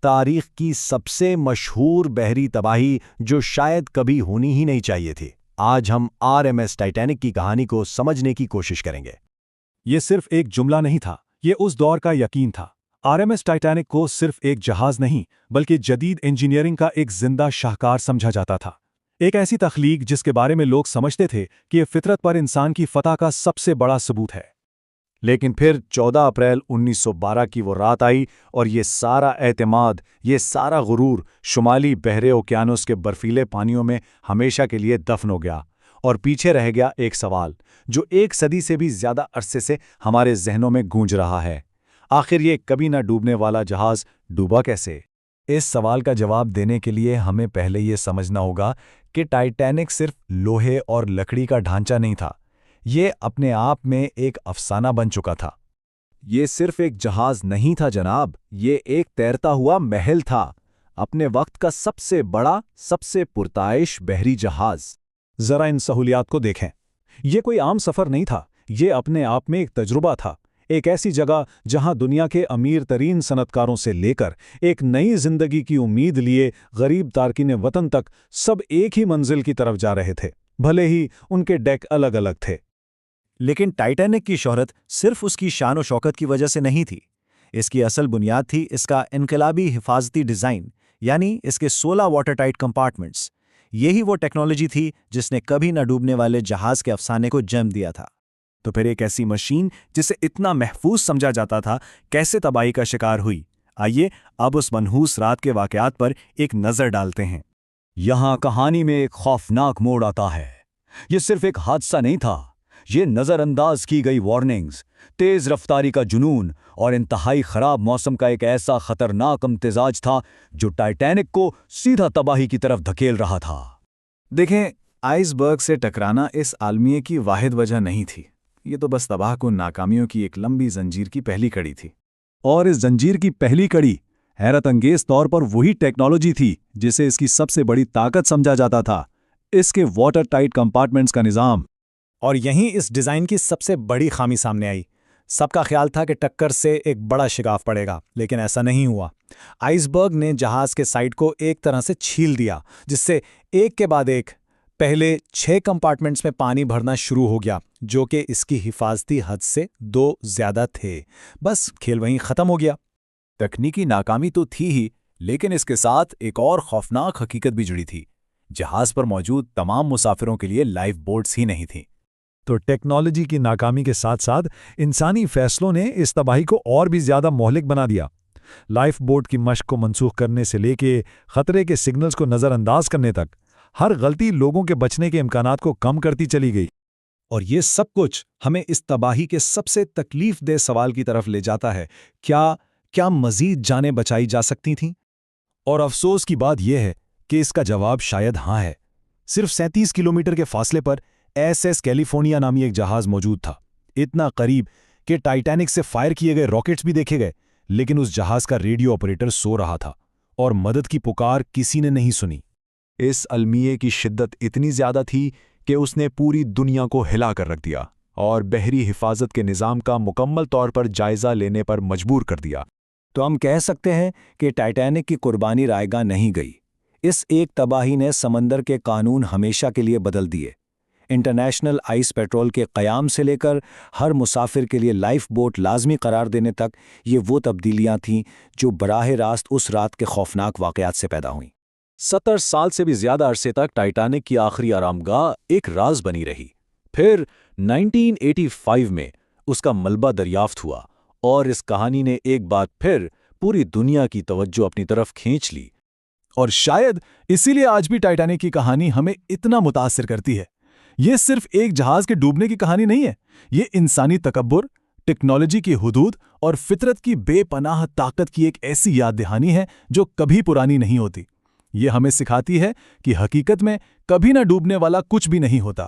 تاریخ کی سب سے مشہور بحری تباہی جو شاید کبھی ہونی ہی نہیں چاہیے تھی۔ آج ہم RMS ٹائٹینک کی کہانی کو سمجھنے کی کوشش کریں گے۔ یہ صرف ایک جملہ نہیں تھا، یہ اس دور کا یقین تھا۔ RMS ٹائٹینک کو صرف ایک جہاز نہیں بلکہ جدید انجینئرنگ کا ایک زندہ شاہکار سمجھا جاتا تھا۔ ایک ایسی تخلیق جس کے بارے میں لوگ سمجھتے تھے کہ یہ فطرت پر انسان کی فتح کا سب سے بڑا ثبوت ہے۔ لیکن پھر 14 اپریل 1912 کی وہ رات آئی اور یہ سارا اعتماد، یہ سارا غرور شمالی بحر اوقیانوس کے برفیلے پانیوں میں ہمیشہ کے لیے دفن ہو گیا، اور پیچھے رہ گیا ایک سوال جو ایک صدی سے بھی زیادہ عرصے سے ہمارے ذہنوں میں گونج رہا ہے۔ آخر یہ کبھی نہ ڈوبنے والا جہاز ڈوبا کیسے؟ اس سوال کا جواب دینے کے لیے ہمیں پہلے یہ سمجھنا ہوگا کہ ٹائٹینک صرف لوہے اور لکڑی کا ڈھانچہ نہیں تھا، یہ اپنے آپ میں ایک افسانہ بن چکا تھا۔ یہ صرف ایک جہاز نہیں تھا جناب، یہ ایک تیرتا ہوا محل تھا، اپنے وقت کا سب سے بڑا، سب سے پرتعیش بحری جہاز۔ ذرا ان سہولیات کو دیکھیں، یہ کوئی عام سفر نہیں تھا، یہ اپنے آپ میں ایک تجربہ تھا، ایک ایسی جگہ جہاں دنیا کے امیر ترین صنعت کاروں سے لے کر ایک نئی زندگی کی امید لیے غریب تارکین وطن تک سب ایک ہی منزل کی طرف جا رہے تھے، بھلے ہی ان کے ڈیک الگ الگ تھے۔ لیکن ٹائٹینک کی شہرت صرف اس کی شان و شوکت کی وجہ سے نہیں تھی، اس کی اصل بنیاد تھی اس کا انقلابی حفاظتی ڈیزائن، یعنی اس کے 16 واٹر ٹائٹ کمپارٹمنٹس۔ یہی وہ ٹیکنالوجی تھی جس نے کبھی نہ ڈوبنے والے جہاز کے افسانے کو جنم دیا تھا۔ تو پھر ایک ایسی مشین جسے اتنا محفوظ سمجھا جاتا تھا کیسے تباہی کا شکار ہوئی؟ آئیے اب اس منحوس رات کے واقعات پر ایک نظر ڈالتے ہیں۔ یہاں کہانی میں ایک خوفناک موڑ آتا ہے۔ یہ صرف ایک حادثہ نہیں تھا، یہ نظر انداز کی گئی وارننگز، تیز رفتاری کا جنون اور انتہائی خراب موسم کا ایک ایسا خطرناک امتزاج تھا جو ٹائٹینک کو سیدھا تباہی کی طرف دھکیل رہا تھا۔ دیکھیں، آئس برگ سے ٹکرانا اس عالمیے کی واحد وجہ نہیں تھی، یہ تو بس تباہ کن ناکامیوں کی ایک لمبی زنجیر کی پہلی کڑی تھی۔ اور اس زنجیر کی پہلی کڑی حیرت انگیز طور پر وہی ٹیکنالوجی تھی جسے اس کی سب سے بڑی طاقت سمجھا جاتا تھا، اس کے واٹر ٹائٹ کمپارٹمنٹس کا نظام۔ اور یہیں اس ڈیزائن کی سب سے بڑی خامی سامنے آئی۔ سب کا خیال تھا کہ ٹکر سے ایک بڑا شگاف پڑے گا، لیکن ایسا نہیں ہوا۔ آئس برگ نے جہاز کے سائڈ کو ایک طرح سے چھیل دیا، جس سے ایک کے بعد ایک پہلے 6 کمپارٹمنٹس میں پانی بھرنا شروع ہو گیا، جو کہ اس کی حفاظتی حد سے 2 زیادہ تھے۔ بس کھیل وہیں ختم ہو گیا۔ تکنیکی ناکامی تو تھی ہی، لیکن اس کے ساتھ ایک اور خوفناک حقیقت بھی جڑی تھی۔ جہاز پر موجود تمام مسافروں کے لیے لائف بوٹس ہی نہیں تھیں۔ تو ٹیکنالوجی کی ناکامی کے ساتھ ساتھ انسانی فیصلوں نے اس تباہی کو اور بھی زیادہ مہلک بنا دیا۔ لائف بوٹ کی مشق کو منسوخ کرنے سے لے کے خطرے کے سگنلز کو نظر انداز کرنے تک، ہر غلطی لوگوں کے بچنے کے امکانات کو کم کرتی چلی گئی۔ اور یہ سب کچھ ہمیں اس تباہی کے سب سے تکلیف دہ سوال کی طرف لے جاتا ہے، کیا مزید جانیں بچائی جا سکتی تھیں؟ اور افسوس کی بات یہ ہے کہ اس کا جواب شاید ہاں ہے۔ صرف 37 کلومیٹر کے فاصلے پر SS کیلیفورنیا نامی ایک جہاز موجود تھا، اتنا قریب کہ ٹائٹینک سے فائر کیے گئے راکٹس بھی دیکھے گئے، لیکن اس جہاز کا ریڈیو آپریٹر سو رہا تھا اور مدد کی پکار کسی نے نہیں سنی۔ اس المیے کی شدت اتنی زیادہ تھی کہ اس نے پوری دنیا کو ہلا کر رکھ دیا اور بحری حفاظت کے نظام کا مکمل طور پر جائزہ لینے پر مجبور کر دیا۔ تو ہم کہہ سکتے ہیں کہ ٹائٹینک کی قربانی رائیگاں نہیں گئی۔ اس ایک تباہی نے سمندر کے قانون ہمیشہ کے لیے بدل دیے۔ انٹرنیشنل آئس پیٹرول کے قیام سے لے کر ہر مسافر کے لیے لائف بوٹ لازمی قرار دینے تک، یہ وہ تبدیلیاں تھیں جو براہ راست اس رات کے خوفناک واقعات سے پیدا ہوئیں۔ 70 سال سے بھی زیادہ عرصے تک ٹائٹینک کی آخری آرامگاہ ایک راز بنی رہی۔ پھر 1985 میں اس کا ملبہ دریافت ہوا اور اس کہانی نے ایک بار پھر پوری دنیا کی توجہ اپنی طرف کھینچ لی۔ اور شاید اسی لیے آج بھی ٹائٹینک کی کہانی ہمیں اتنا متاثر کرتی ہے۔ یہ صرف ایک جہاز کے ڈوبنے کی کہانی نہیں ہے، یہ انسانی تکبر، ٹیکنالوجی کی حدود اور فطرت کی بے پناہ طاقت کی ایک ایسی یاد دہانی ہے جو کبھی پرانی نہیں ہوتی۔ یہ ہمیں سکھاتی ہے کہ حقیقت میں کبھی نہ ڈوبنے والا کچھ بھی نہیں ہوتا۔